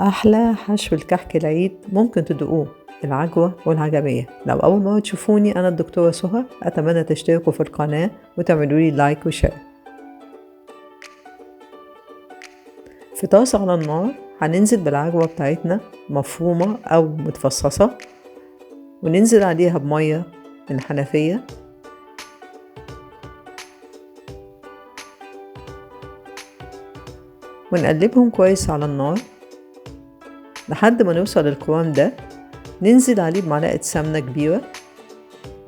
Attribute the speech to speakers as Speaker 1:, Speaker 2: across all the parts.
Speaker 1: أحلى حشو الكحك العيد ممكن تدوقوه العجوة والعجمية. لو أول مرة تشوفوني أنا الدكتورة سهى، أتمنى تشتركوا في القناة وتعملوا لي لايك وشير. في طاسة على النار هننزل بالعجوة بتاعتنا مفرومة أو متفصصة، وننزل عليها بمية من الحنفية، ونقلبهم كويس على النار لحد ما نوصل للقوام ده. ننزل عليه بمعلقة سمنة كبيرة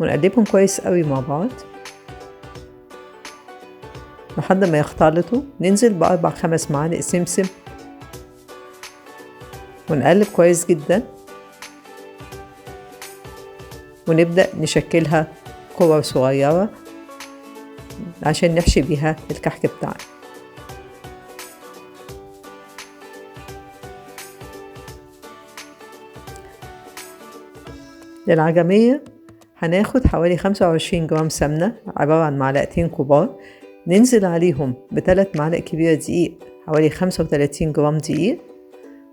Speaker 1: ونقلبهم كويس قوي مع بعض لحد ما يختلطوا. ننزل ب4-5 معالق سمسم ونقلب كويس جدا، ونبدأ نشكلها كور صغيرة عشان نحشي بيها الكحك بتاعنا. للعجمية هناخد حوالي 25 جرام سمنة عبارة عن معلقتين كبار، ننزل عليهم ب3 معالق كبيرة دقيق حوالي 35 جرام دقيق،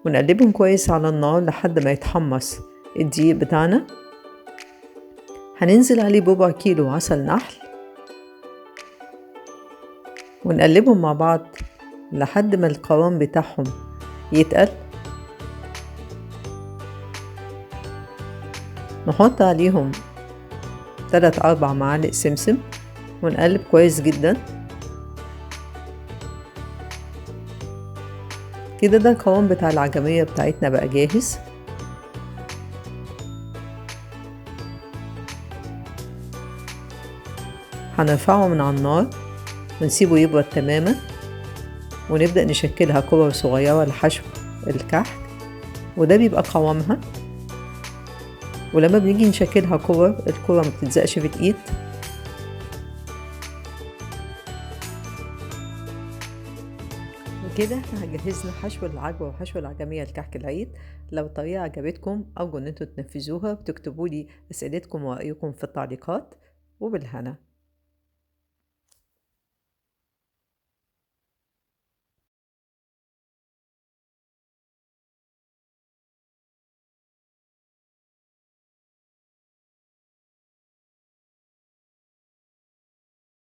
Speaker 1: ونقلبهم كويس على النار لحد ما يتحمص الدقيق بتاعنا. هننزل عليه ب4 كيلو عسل نحل ونقلبهم مع بعض لحد ما القوام بتاعهم يتقل. نحط عليهم 3-4 معالق سمسم ونقلب كويس جدا كده. ده القوام بتاع العجمية بتاعتنا بقى جاهز. هنرفعه من على النار ونسيبه يبرد تماما، ونبدأ نشكلها كور صغيرة لحشو الكحك، وده بيبقى قوامها. ولما بنيجي نشكلها كور، الكورة ما بتلزقش في الايد. وكده احنا جهزنا حشو العجوة وحشو العجمية لكحك العيد. لو الطريقة عجبتكم أرجو ان انتوا تنفذوها وتكتبوا لي أسئلتكم ورأيكم في التعليقات، وبالهنا.